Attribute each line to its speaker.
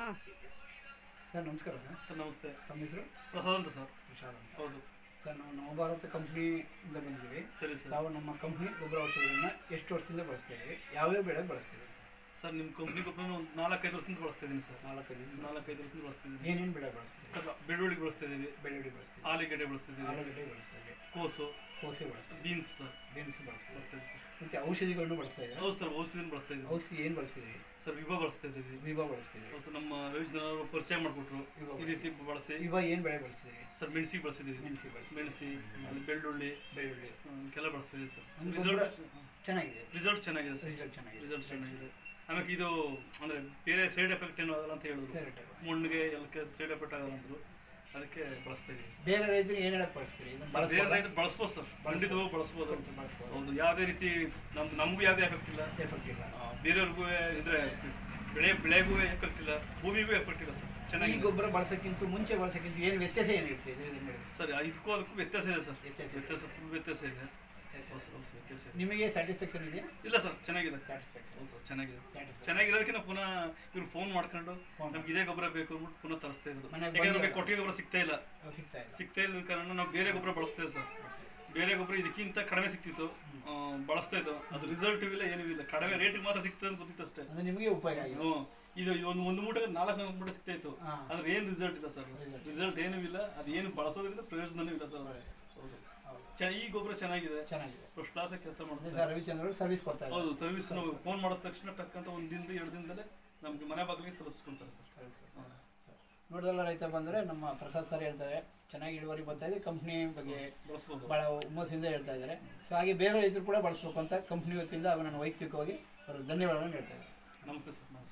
Speaker 1: Sir ನಮಸ್ಕಾರ
Speaker 2: sir ನಮಸ್ತೆ.
Speaker 1: ತಮ್ಮ ಹೆಸರು?
Speaker 2: ಪ್ರಸಾದ್ ಅಂತ ಸರ್.
Speaker 1: ವಿಶಾಲ್ ಅಂತ.
Speaker 2: ಹೌದು.
Speaker 1: ಸರ್ ನಾವು ನವಭಾರತ ಕಂಪ್ನಿಯಿಂದ ಬಂದಿದ್ದೀವಿ.
Speaker 2: ಸರಿ ಸರ್.
Speaker 1: ನಾವು ನಮ್ಮ ಕಂಪ್ನಿ ಗೊಬ್ಬರ ಔಷಧಿಗಳನ್ನ ಎಷ್ಟು ವರ್ಷದಿಂದ ಬಳಸ್ತಾ ಇದ್ದೀವಿ, ಯಾವ್ಯಾವ ಬೆಳೆಗೆ ಬಳಸ್ತಾ ಇದ್ದೀವಿ?
Speaker 2: ಸರ್ ನಿಮ್ಮ ಕಂಪ್ನಿ ಗೊಬ್ಬರ ಒಂದು 4-5 ವರ್ಷದಿಂದ ಬಳಸ್ತಾ ಇದ್ದೀನಿ ಸರ್.
Speaker 1: 4-5
Speaker 2: ವರ್ಷದಿಂದ ಬಳಸ್ತಾ ಇದ್ದೀನಿ.
Speaker 1: ಏನೇನು ಬೆಳೆ ಬಳಸ್ತೀವಿ?
Speaker 2: ಸರ್ ಬೆಳ್ಳುಳ್ಳಿ ಬಳಸ್ತಾ ಇದ್ದೀವಿ,
Speaker 1: ಬೆಳ್ಳುಳ್ಳಿ ಬಳಸ್ತೀವಿ,
Speaker 2: ಆಲೂಗೆಡ್ಡೆ ಬಳಸ್ತಾ ಇದ್ದೀವಿ,
Speaker 1: ಆಲೂಗಡ್ಡೆ ಬಳಸ್ತೀವಿ, ಕೋಸೆ ಬಳಸ್ತೀವಿ,
Speaker 2: ಬೀನ್ಸ್ ಸರ್
Speaker 1: ಬೀನ್ಸ್ ಬಳಸ್ತೀವಿ,
Speaker 2: ಬಳಸ್ತಾ ಇದ್ದೀವಿ ಸರ್.
Speaker 1: ಮತ್ತು ಔಷಧಿಗಳನ್ನು ಬಳಸ್ತಾ ಇದ್ದೀವಿ.
Speaker 2: ಹೌದು ಸರ್, ಔಷಧಿನ ಬಳಸ್ತಾ ಇದ್ದೀವಿ.
Speaker 1: ಔಷಧಿ ಏನು ಬಳಸ್ತೀವಿ?
Speaker 2: ಸರ್ ವಿಭಾ ಬಳಸ್ತಾ ಇದ್ದೀವಿ.
Speaker 1: ವಿಭಾ ಬಳಸ್ತೀವಿ.
Speaker 2: ಹೌದು ಸರ್, ನಮ್ಮ ರವಿಚಂದ್ರ ಅವರು ಪರಿಚಯ ಮಾಡಿಕೊಟ್ರು ಈ ರೀತಿ ಬಳಸಿ.
Speaker 1: ವಿಭಾ ಏನು ಬೆಳೆ ಬಳಸ್ತೀವಿ?
Speaker 2: ಸರ್ ಮೆಣಸಿ ಬಳಸಿದ್ದೀವಿ. ಮೆಣಸಿ ಅಲ್ಲಿ ಬೆಳ್ಳುಳ್ಳಿ ಕೆಲ ಬಳಸ್ತಿದ್ದೀವಿ ಸರ್. ರಿಸಲ್ಟ್
Speaker 1: ಚೆನ್ನಾಗಿದೆ.
Speaker 2: ರಿಸಲ್ಟ್ ಚೆನ್ನಾಗಿದೆ ಸರ್. ರಿಸಲ್ಟ್ ಚೆನ್ನಾಗಿದೆ. ಆಮೇಲೆ ಇದು ಅಂದರೆ ಬೇರೆ ಸೈಡ್ ಎಫೆಕ್ಟ್ ಏನೂ ಆಗಲ್ಲ ಅಂತ ಹೇಳಿದ್ರು. ಮಣ್ಣಿಗೆ ಎಲ್ಲಕ್ಕೆ ಸೈಡ್ ಎಫೆಕ್ಟ್ ಆಗಲ್ಲ ಅಂದರು, ಅದಕ್ಕೆ ಬಳಸ್ತಾ ಇದ್ದೀವಿ ಸರ್.
Speaker 1: ಬೇರೆ ರೈತರಿಗೆ ಏನು ಹೇಳಕ್ಕೆ ಬಳಸ್ತೀರಿ?
Speaker 2: ಬೇರೆ ರೈತರು ಬಳಸ್ಬೋದು ಸರ್, ಖಂಡಿತವೂ ಬಳಸ್ಬೋದು. ಹೌದು, ಯಾವುದೇ ರೀತಿ ನಮಗೂ ಯಾವುದೇ ಎಫೆಕ್ಟ್ ಇಲ್ಲ. ಬೇರೆಯವ್ರಿಗೂ ಇದ್ರೆ ಬೆಳೆಗೂ ಎಫೆಕ್ಟ್ ಇಲ್ಲ, ಭೂಮಿಗೂ ಎಫೆಕ್ಟ್ ಇಲ್ಲ ಸರ್. ಚೆನ್ನಾಗಿ
Speaker 1: ಗೊಬ್ಬರ ಬಳಸೋಕ್ಕಿಂತ ಮುಂಚೆ ಏನು ವ್ಯತ್ಯಾಸ ಏನಿರ್ತದೆ
Speaker 2: ಸರ್? ಇದಕ್ಕೂ ಅದಕ್ಕೂ ವ್ಯತ್ಯಾಸ ಇದೆ ಸರ್. ವ್ಯತ್ಯಾಸ ಇದೆ.
Speaker 1: ನಿಮಗೆ ಸ್ಯಾಟಿಸ್ಫ್ಯಾಕ್ಷನ್ ಇದೆಯಾ?
Speaker 2: ಇಲ್ಲ ಸರ್, ಚೆನ್ನಾಗಿದೆ. ಹೌದು ಸರ್, ಚೆನ್ನಾಗಿರೋದಕ್ಕೆ ಪುನಃ ಇವ್ರು ಫೋನ್ ಮಾಡ್ಕೊಂಡು ನಮ್ಗೆ ಇದೇ ಗೊಬ್ಬರ ಬೇಕು ಅಂದ್ಬಿಟ್ಟು ಪುನಃ ತರಿಸ್ತಾ ಇರೋದು. ಯಾಕಂದ್ರೆ ನಮಗೆ ಕೊಟ್ಟಿಗೆ ಗೊಬ್ಬರ ಸಿಗ್ತಾ ಇಲ್ಲ ಕಾರಣ ನಾವು ಬೇರೆ ಗೊಬ್ಬರ ಬಳಸ್ತೇವೆ ಸರ್. ಬೇರೆ ಗೊಬ್ಬರ ಇದಕ್ಕಿಂತ ಕಡಿಮೆ ಸಿಕ್ತಿತ್ತು, ಬಳಸ್ತಾ ಇತ್ತು. ಅದು ರಿಸಲ್ಟ್ ಇಲ್ಲ, ಏನೂ ಇಲ್ಲ. ಕಡಿಮೆ ರೇಟಿಗೆ ಮಾತ್ರ ಸಿಗ್ತದೆ ಅಂತ ಗೊತ್ತಿತ್ತು ಅಷ್ಟೇ.
Speaker 1: ನಿಮಗೆ ಉಪಯೋಗ.
Speaker 2: ಇದು ಒಂದು ಮೂಟೆಗೆ 4 ಮೂಟೆ ಸಿಗ್ತಾ ಇತ್ತು, ಆದ್ರೆ ಏನು ರಿಸಲ್ಟ್ ಇಲ್ಲ ಸರ್. ರಿಸಲ್ಟ್ ಏನೂ ಇಲ್ಲ, ಅದು ಏನು ಬಳಸೋದ್ರಿಂದ ಪ್ರಯೋಜನವೂ ಇಲ್ಲ ಸರ್. ಹೌದು, ಈ ಗೊಬ್ಬರ ಚೆನ್ನಾಗಿದೆ. ಫಸ್ಟ್ ಕ್ಲಾಸ್ ಕೆಲಸ ಮಾಡ್ತಾರೆ.
Speaker 1: ರವಿಚಂದ್ರ ಸರ್ವಿಸ್ ಕೊಡ್ತಾರೆ.
Speaker 2: ಹೌದು, ಸರ್ವಿಸ್ ನಾವು ಫೋನ್ ಮಾಡಿದ ತಕ್ಷಣ ಟಕ್ ಅಂತ 1 ದಿನದ 2 ದಿನದಲ್ಲೇ ನಮ್ಗೆ ಮನೆ ಬಾಗಿಲಿಗೆ ತಲುಪಿಸ್ಕೊಳ್ತಾರೆ ಸರ್.
Speaker 1: ನೋಡಿದಲ್ಲ, ರೈತ ಬಂದರೆ ನಮ್ಮ ಪ್ರಸಾದ್ ಸರ್ ಹೇಳ್ತಾರೆ ಚೆನ್ನಾಗಿ ಇಳುವರಿ ಬರ್ತಾ ಇದೆ, ಕಂಪ್ನಿ ಬಗ್ಗೆ
Speaker 2: ಬಳಸ್ಬೋದು,
Speaker 1: ಭಾಳ ಹುಮ್ಮಸ್ಸಿಂದ ಹೇಳ್ತಾ ಇದ್ದಾರೆ. ಸೊ ಹಾಗೆ ಬೇರೆ ರೈತರು ಕೂಡ ಬಳಸ್ಬೇಕು ಅಂತ ಕಂಪ್ನಿ ವತಿಯಿಂದ ಹಾಗೂ ನಾನು ವೈಯಕ್ತಿಕವಾಗಿ ಅವರು ಧನ್ಯವಾದಗಳನ್ನು ಹೇಳ್ತಾ ಇದ್ದಾರೆ.
Speaker 2: ನಮಸ್ತೆ ಸರ್. ನಮಸ್ತೆ.